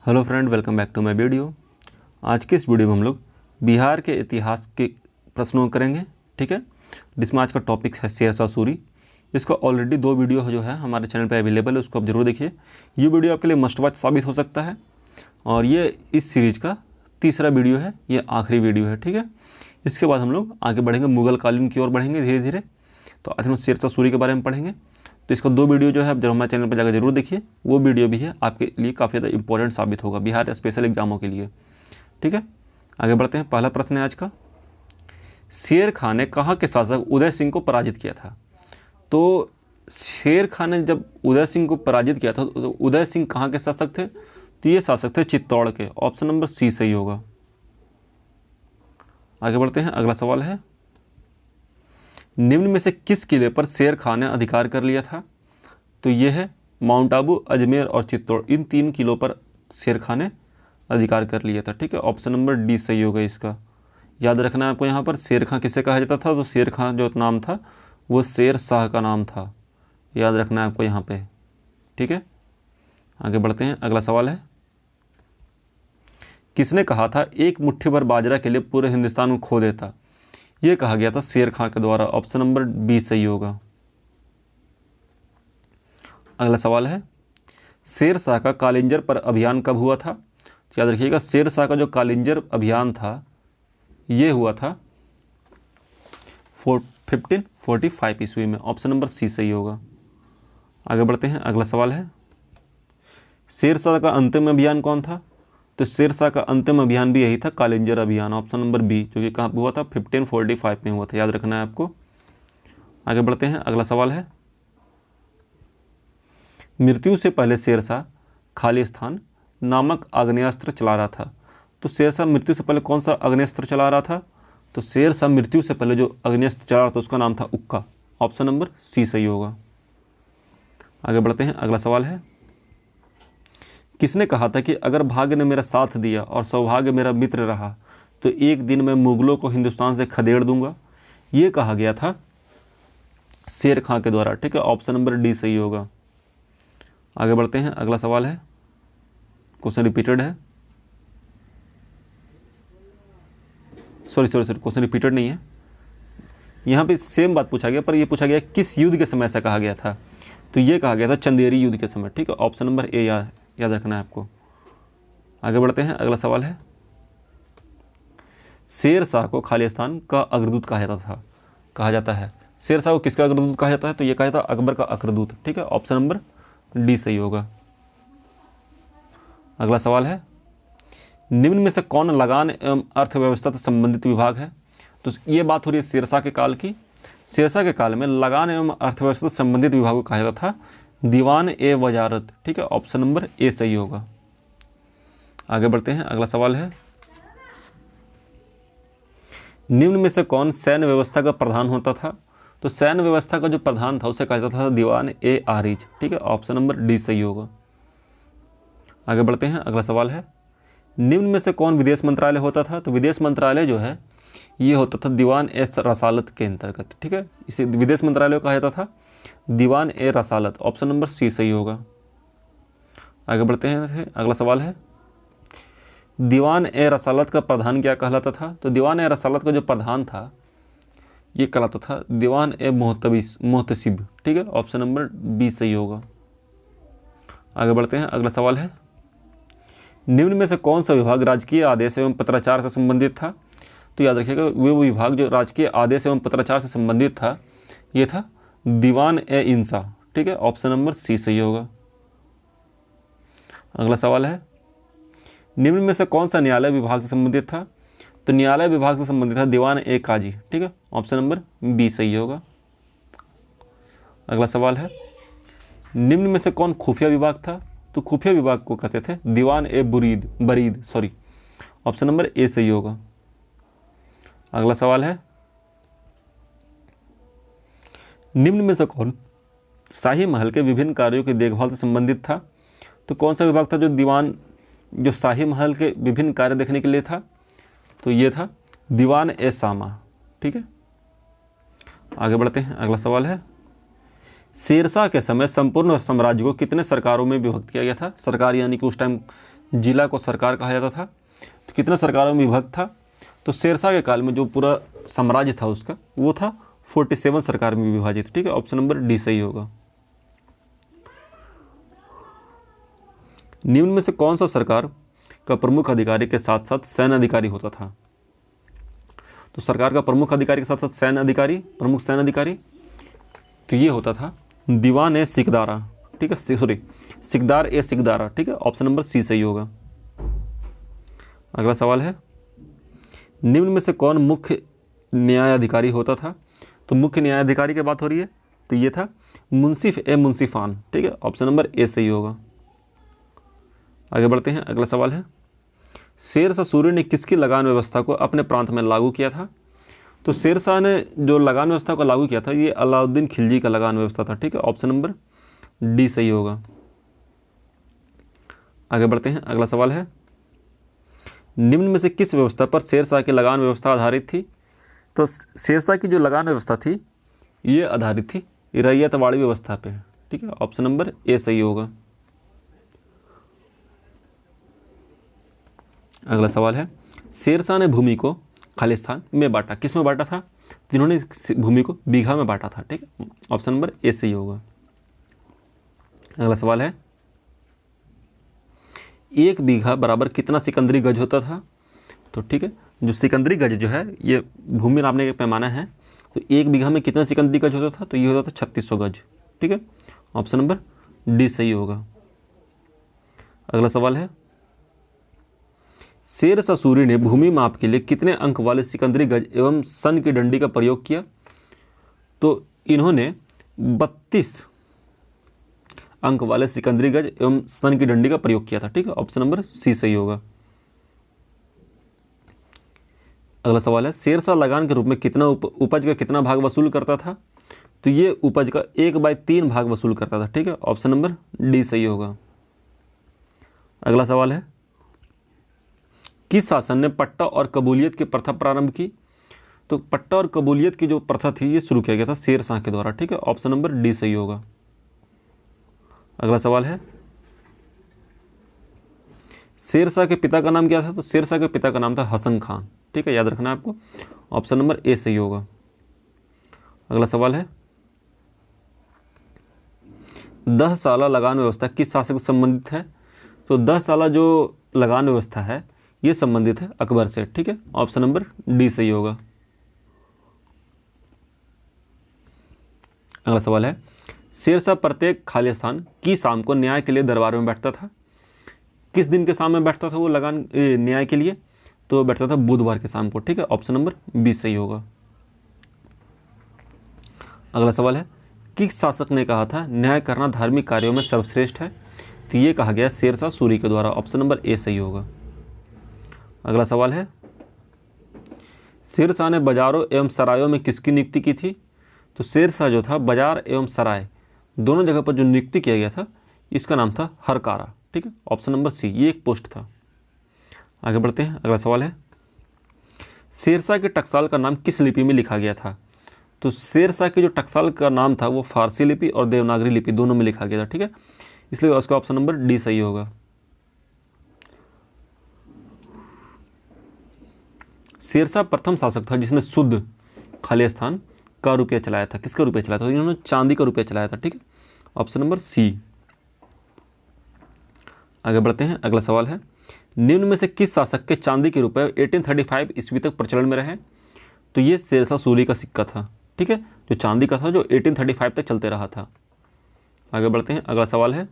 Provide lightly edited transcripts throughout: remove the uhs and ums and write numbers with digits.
Hello friend, welcome back to my video. आज के इस वीडियो में हम लोग बिहार के इतिहास के प्रश्नों करेंगे, ठीक है। जिसमें आज का टॉपिक है शेरशाह सूरी। इसका ऑलरेडी 2 वीडियो जो है हमारे चैनल पे अवेलेबल है, उसको आप जरूर देखिए। ये वीडियो आपके लिए मस्ट वॉच साबित हो सकता है और ये इस सीरीज का तीसरा वीडियो है, ये आखिरी वीडियो है, ठीक है। इसके बाद हम लोग आगे बढ़ेंगे, मुगल कालीन की ओर बढ़ेंगे धीरे धीरे। तो आज हम शेरशाह सूरी के बारे में पढ़ेंगे। तो इसका 2 वीडियो जो है आप जब हमारे चैनल पर जाकर जरूर देखिए। वो वीडियो भी है आपके लिए काफ़ी ज़्यादा इंपॉर्टेंट साबित होगा बिहार स्पेशल एग्जामों के लिए, ठीक है। आगे बढ़ते हैं। पहला प्रश्न है आज का, शेर खान ने कहाँ के शासक उदय सिंह को पराजित किया था? तो शेर खान ने जब उदय सिंह को पराजित किया था तो उदय सिंह कहाँ के शासक थे? तो ये शासक थे चित्तौड़ के। ऑप्शन नंबर सी सही होगा। आगे बढ़ते हैं। अगला सवाल है, निम्न में से किस किले पर शेर खान ने अधिकार कर लिया था? तो ये है माउंट आबू, अजमेर और चित्तौड़। इन 3 किलों पर शेर खान ने अधिकार कर लिया था, ठीक है। ऑप्शन नंबर डी सही होगा इसका। याद रखना है आपको, यहाँ पर शेर खां किसे कहा जाता था? तो शेर खां जो नाम था वो शेर शाह का नाम था। याद रखना है आपको यहाँ पे, ठीक है। आगे बढ़ते हैं। अगला सवाल है, किसने कहा था एक मुट्ठी भर बाजरा के लिए पूरे हिंदुस्तान को खो देता? ये कहा गया था शेर खां के द्वारा। ऑप्शन नंबर बी सही होगा। अगला सवाल है, शेर शाह का कालिंजर पर अभियान कब हुआ था? तो याद रखिएगा, शेर शाह का जो कालिंजर अभियान था ये हुआ था 1545 ईस्वी में। ऑप्शन नंबर सी सही होगा। आगे बढ़ते हैं। अगला सवाल है, शेर शाह का अंतिम अभियान कौन था? तो शेर शाह का अंतिम अभियान भी यही था, कालिंजर अभियान। ऑप्शन नंबर बी, जो कि कहाँ हुआ था? 1545 में हुआ था। याद रखना है आपको। आगे बढ़ते हैं। अगला सवाल है, मृत्यु से पहले शेरशाह खालिस्तान नामक आग्नेयास्त्र चला रहा था। तो शेरशाह मृत्यु से पहले कौन सा आग्नेयास्त्र चला रहा था? तो शेरशाह मृत्यु से पहले जो आग्नेयास्त्र चला रहा था उसका नाम था उक्का। ऑप्शन नंबर सी सही होगा। आगे बढ़ते हैं। अगला सवाल है, किसने कहा था कि अगर भाग्य ने मेरा साथ दिया और सौभाग्य मेरा मित्र रहा तो एक दिन मैं मुगलों को हिंदुस्तान से खदेड़ दूंगा? ये कहा गया था शेर खां के द्वारा, ठीक है। ऑप्शन नंबर डी सही होगा। आगे बढ़ते हैं। अगला सवाल है, क्वेश्चन रिपीटेड है, सॉरी क्वेश्चन रिपीटेड नहीं है। यहाँ पे सेम बात पूछा गया, पर ये पूछा गया किस युद्ध के समय ऐसा कहा गया था? तो ये कहा गया था चंदेरी युद्ध के समय, ठीक है। ऑप्शन नंबर ए याद रखना है आपको। आगे बढ़ते हैं। अगला सवाल है, शेर शाह को खालिस्तान का अग्रदूत कहा जाता है। शेर शाह को किसका अग्रदूत कहा जाता है? तो ये कहा जाता है अकबर का अग्रदूत, ठीक है। ऑप्शन नंबर डी सही होगा। अगला सवाल है, निम्न में से कौन लगान एवं अर्थव्यवस्था से संबंधित विभाग है? तो ये बात हो रही है शेरशाह के काल की। शेरशाह के काल में लगान एवं अर्थव्यवस्था से संबंधित विभाग को कहा जाता था दीवान ए वजारत, ठीक है। ऑप्शन नंबर ए सही होगा। आगे बढ़ते हैं। अगला सवाल है, निम्न में से कौन सैन्य व्यवस्था का प्रधान होता था? तो सैन्य व्यवस्था का जो प्रधान था उसे कहा जाता था दीवान ए आरिज, ठीक है। ऑप्शन नंबर डी सही होगा। आगे बढ़ते हैं। अगला सवाल है, निम्न में से कौन विदेश मंत्रालय होता था? तो विदेश मंत्रालय जो है ये होता था दीवान ए रसालत के अंतर्गत, ठीक है। इसे विदेश मंत्रालय कहा जाता था दीवान ए रसालत। ऑप्शन नंबर सी सही होगा। आगे बढ़ते हैं। अगला सवाल है, दीवान ए रसालत का प्रधान क्या कहलाता था? तो दीवान ए रसालत का जो प्रधान था ये कहलाता था दीवान ए मोहतसिब, ठीक है। ऑप्शन नंबर बी सही होगा। आगे बढ़ते हैं। अगला सवाल है, निम्न में से कौन सा विभाग राजकीय आदेश एवं पत्राचार से संबंधित था? तो याद रखिएगा वो विभाग जो राजकीय आदेश एवं पत्राचार से संबंधित था ये था दीवान ए इंसा, ठीक है। ऑप्शन नंबर सी सही होगा। अगला सवाल है, निम्न में से कौन सा न्यायालय विभाग से संबंधित था? तो न्यायालय विभाग से संबंधित था दीवान ए काजी, ठीक है। ऑप्शन नंबर बी सही होगा। अगला सवाल है, निम्न में से कौन खुफिया विभाग था? तो खुफिया विभाग को कहते थे दीवान ए बरीद। ऑप्शन नंबर ए सही होगा। अगला सवाल है, निम्न में से कौन शाही महल के विभिन्न कार्यों की देखभाल से संबंधित था? तो कौन सा विभाग था जो शाही महल के विभिन्न कार्य देखने के लिए था? तो ये था दीवान ए सामा, ठीक है। आगे बढ़ते हैं। अगला सवाल है, शेरशाह के समय संपूर्ण साम्राज्य को कितने सरकारों में विभक्त किया गया था? सरकार यानी कि उस टाइम जिला को सरकार कहा जाता था। तो कितने सरकारों में विभक्त था? तो शेरशाह के काल में जो पूरा साम्राज्य था उसका वो था 47 सरकार में विभाजित। ठीक है, ऑप्शन नंबर डी सही होगा। निम्न में से कौन सा सरकार का प्रमुख अधिकारी के साथ साथ सैन्य अधिकारी होता था? तो सरकार का प्रमुख अधिकारी के साथ साथ सैन्य अधिकारी, प्रमुख सैन्य अधिकारी, तो ये होता था दीवान ए सिकदारा। ठीक है, सॉरी, सिकदार ए सिकदारा। ठीक है, ऑप्शन नंबर सी सही होगा। अगला सवाल है, निम्न में से कौन मुख्य न्यायाधिकारी होता था? तो मुख्य न्यायाधिकारी की बात हो रही है, तो ये था मुंसिफ ए मुंसिफान। ठीक है, ऑप्शन नंबर ए सही होगा। आगे बढ़ते हैं, अगला सवाल है, शेरशाह सूरी ने किसकी लगान व्यवस्था को अपने प्रांत में लागू किया था? तो शेरशाह ने जो लगान व्यवस्था को लागू किया था ये अलाउद्दीन खिलजी का लगान व्यवस्था था। ठीक है, ऑप्शन नंबर डी सही होगा। आगे बढ़ते हैं, अगला सवाल है, निम्न में से किस व्यवस्था पर शेरशाह की लगान व्यवस्था आधारित थी? तो शेरशाह की जो लगान व्यवस्था थी ये आधारित थी रैयतवाड़ी व्यवस्था पे। ठीक है, ऑप्शन नंबर ए सही होगा। अगला सवाल है, शेरशाह ने भूमि को खालिस्तान में बांटा, किस में बांटा था? जिन्होंने भूमि को बीघा में बांटा था। ठीक है, ऑप्शन नंबर ए सही होगा। अगला सवाल है, एक बीघा बराबर कितना सिकंदरी गज होता था? तो ठीक है, जो सिकंदरी गज जो है ये भूमि नापने का पैमाना है। तो एक बीघा में कितना सिकंदरी गज होता था? तो ये होता था 3600 गज। ठीक है, ऑप्शन नंबर डी सही होगा। अगला सवाल है, शेरशाह सूरी ने भूमि माप के लिए कितने अंक वाले सिकंदरी गज एवं सन की डंडी का प्रयोग किया? तो इन्होंने 32 अंक वाले सिकंदरी गज एवं सन की डंडी का प्रयोग किया था। ठीक है, ऑप्शन नंबर सी सही होगा। अगला सवाल है, शेरशाह लगान के रूप में कितना उपज का कितना भाग वसूल करता था? तो ये उपज का 1/3 भाग वसूल करता था। ठीक है, ऑप्शन नंबर डी सही होगा। अगला सवाल है, किस शासन ने पट्टा और कबूलियत की प्रथा प्रारंभ की? तो पट्टा और कबूलियत की जो प्रथा थी ये शुरू किया गया था शेरशाह के द्वारा। ठीक है, ऑप्शन नंबर डी सही होगा। अगला सवाल है, शेरशाह के पिता का नाम क्या था? तो शेरशाह के पिता का नाम था हसन खान। ठीक है, याद रखना है आपको, ऑप्शन नंबर ए सही होगा। अगला सवाल है, 10 साला लगान व्यवस्था किस शासक से संबंधित है? तो 10 साला जो लगान व्यवस्था है ये संबंधित है अकबर से। ठीक है, ऑप्शन नंबर डी सही होगा। अगला सवाल है, शेरशाह प्रत्येक खालिस्तान की शाम को न्याय के लिए दरबार में बैठता था। किस दिन के शाम में बैठता था वो लगान न्याय के लिए? तो बैठता था बुधवार के शाम को। ठीक है, ऑप्शन नंबर बी सही होगा। अगला सवाल है, किस शासक ने कहा था न्याय करना धार्मिक कार्यों में सर्वश्रेष्ठ है? तो ये कहा गया शेरशाह सूरी के द्वारा। ऑप्शन नंबर ए सही होगा। अगला सवाल है, शेरशाह ने बाजारों एवं सरायों में किसकी नियुक्ति की थी? तो शेरशाह जो था बाजार एवं सराय दोनों जगह पर जो नियुक्ति किया गया था इसका नाम था हरकारा। ठीक है, ऑप्शन नंबर सी, ये एक पोस्ट था। आगे बढ़ते हैं, अगला सवाल है, शेरशाह के टकसाल का नाम किस लिपि में लिखा गया था? तो शेरशाह के जो टकसाल का नाम था वो फारसी लिपि और देवनागरी लिपि दोनों में लिखा गया था। ठीक है, इसलिए उसका ऑप्शन नंबर डी सही होगा। शेरशाह प्रथम शासक था जिसने शुद्ध खालिस्तान का रुपया चलाया था। किसका रुपया चलाया था? इन्होंने चांदी का रुपया चलाया था। ठीक है, ऑप्शन नंबर सी। आगे बढ़ते हैं, अगला सवाल है, निम्न में से किस शासक के चांदी के रुपये 1835 ईस्वी तक प्रचलन में रहे? तो ये शेरशाह सूरी का सिक्का था। ठीक है, जो चांदी का था जो 1835 तक चलते रहा था। आगे बढ़ते हैं, अगला सवाल है,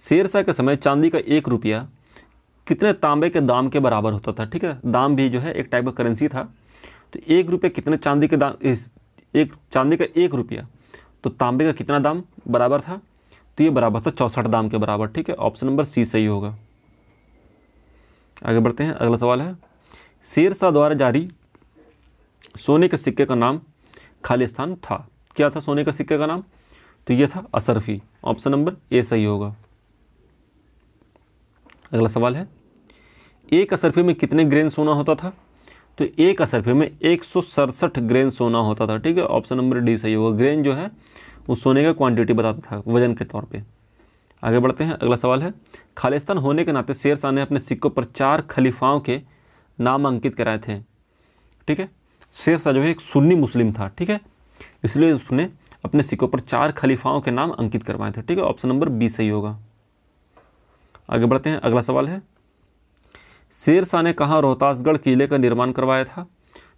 शेरशाह के समय चांदी का 1 रुपया कितने तांबे के दाम के बराबर होता था? ठीक है, दाम भी जो है एक टाइप का करेंसी था। तो 1 रुपया कितने चांदी के दाम, एक चांदी का 1 रुपया तो तांबे का कितना दाम बराबर था? तो ये बराबर था 64 दाम के बराबर। ठीक है, ऑप्शन नंबर सी सही होगा। आगे बढ़ते हैं, अगला सवाल है, शेरशाह द्वारा जारी सोने के सिक्के का नाम खालिस्तान था। क्या था सोने का सिक्के का नाम? तो ये था अशरफी। ऑप्शन नंबर ए सही होगा। अगला सवाल है, एक अशरफी में कितने ग्रेन सोना होता था? तो एक अशरफी में 167 ग्रेन सोना होता था। ठीक है, ऑप्शन नंबर डी सही होगा। ग्रेन जो है वो सोने का क्वांटिटी बताता था वजन के तौर पे। आगे बढ़ते हैं, अगला सवाल है, खालिस्तान होने के नाते शेर शाह ने अपने सिक्कों पर 4 खलीफाओं के नाम अंकित कराए थे। ठीक है, शेर शाह जो है एक सुन्नी मुस्लिम था, ठीक है, इसलिए उसने अपने सिक्कों पर 4 खलीफाओं के नाम अंकित करवाए थे। ठीक है, ऑप्शन नंबर बी सही होगा। आगे बढ़ते हैं, अगला सवाल है, शेर शाह ने कहाँ रोहतासगढ़ किले का निर्माण करवाया था?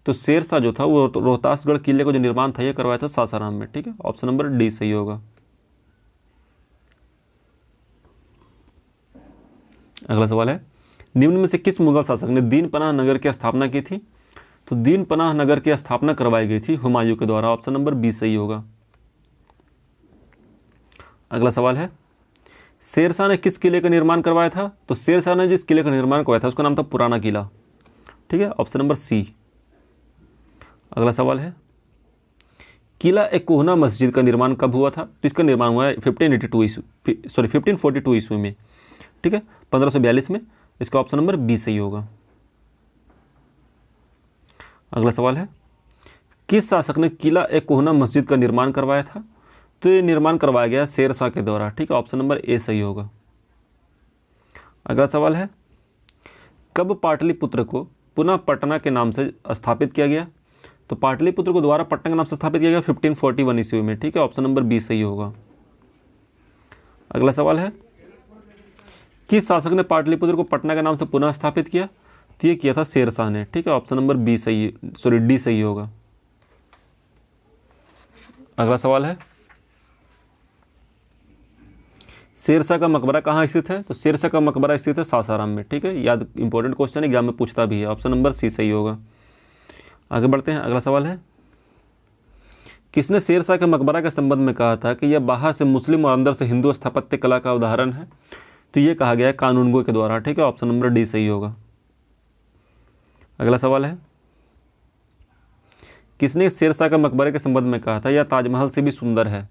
तो शेर शाह जो था वो रोहतासगढ़ किले का जो निर्माण था ये करवाया था सासाराम में। ठीक है, ऑप्शन नंबर डी सही होगा। अगला सवाल है, निम्न में से किस मुगल शासक ने दीन पनाह नगर की स्थापना की थी? तो दीन पनाह नगर की स्थापना करवाई गई थी हुमायूं के द्वारा। ऑप्शन नंबर बी सही होगा। अगला सवाल है, शेर शाह ने किस किले का निर्माण करवाया था? तो शेर शाह ने जिस किले का निर्माण करवाया था उसका नाम था पुराना किला। ठीक है, ऑप्शन नंबर सी। अगला सवाल है, किला एक कोहना मस्जिद का निर्माण कब हुआ था? तो इसका निर्माण हुआ है 1542 ईस्वी में। ठीक है, 1542 में। इसका ऑप्शन नंबर बी सही होगा। अगला सवाल है, किस शासक ने किला एक कोहना मस्जिद का निर्माण करवाया था? तो ये निर्माण करवाया गया शेर शाह के द्वारा। ठीक है, ऑप्शन नंबर ए सही होगा। अगला सवाल है, कब पाटलिपुत्र को पुनः पटना के नाम से स्थापित किया गया? तो पाटलिपुत्र को दोबारा पटना के नाम से स्थापित किया गया 1541 ईस्वी में। ठीक है, ऑप्शन नंबर बी सही होगा। अगला सवाल है, किस शासक ने पाटलिपुत्र को पटना के नाम से पुनः स्थापित किया? तो ये किया था शेर शाह ने। ठीक है, ऑप्शन नंबर डी सही होगा। अगला सवाल है, शेर शाह का मकबरा कहाँ स्थित है? तो शेर शाह का मकबरा स्थित है सासाराम में। ठीक है, याद इंपॉर्टेंट क्वेश्चन है, एग्जाम में पूछता भी है। ऑप्शन नंबर सी सही होगा। आगे बढ़ते हैं, अगला सवाल है, किसने शेर शाह के मकबरा के संबंध में कहा था कि यह बाहर से मुस्लिम और अंदर से हिंदू स्थापत्य कला का उदाहरण है? तो ये कहा गया है कानूनगो के द्वारा। ठीक है, ऑप्शन नंबर डी सही होगा। अगला सवाल है, किसने शेर शाह के मकबरे के संबंध में कहा था यह ताजमहल से भी सुंदर है?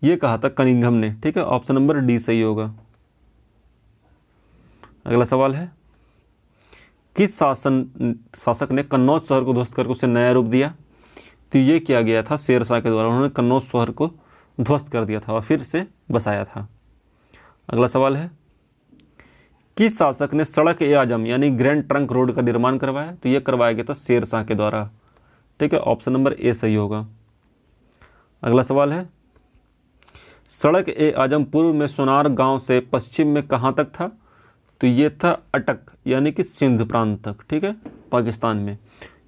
ये कहा था कनिंघम ने। ठीक है, ऑप्शन नंबर डी सही होगा। अगला सवाल है, किस शासक ने कन्नौज शहर को ध्वस्त करके उसे नया रूप दिया? तो ये किया गया था शेर शाह के द्वारा। उन्होंने कन्नौज शहर को ध्वस्त कर दिया था और फिर से बसाया था। अगला सवाल है, किस शासक ने सड़क ए आजम यानी ग्रैंड ट्रंक रोड का निर्माण करवाया? तो ये करवाया गया था शेर शाह के द्वारा। ठीक है, ऑप्शन नंबर ए सही होगा। अगला सवाल है, सड़क ए आजम पूर्व में सोनार गांव से पश्चिम में कहाँ तक था? तो ये था अटक यानी कि सिंध प्रांत तक। ठीक है, पाकिस्तान में।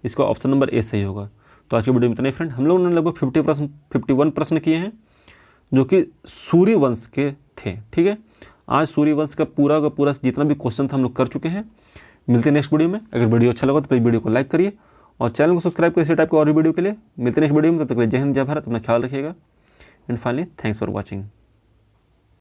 इसका ऑप्शन नंबर ए सही होगा। तो आज की वीडियो में इतने फ्रेंड, हम लोगों ने लगभग 51 प्रश्न किए हैं जो कि सूर्य वंश के थे। ठीक है, आज सूर्य वंश का पूरा जितना भी क्वेश्चन था हम लोग कर चुके हैं। मिलते हैं नेक्स्ट वीडियो में। अगर वीडियो अच्छा लगा तो प्लीज़ वीडियो को लाइक करिए और चैनल को सब्सक्राइब करिए इसी टाइप के और भी वीडियो के लिए। मिलते हैं नेक्स्ट वीडियो में, तब तक के लिए जय हिंद जय भारत, अपना ख्याल रखिएगा and finally thanks for watching.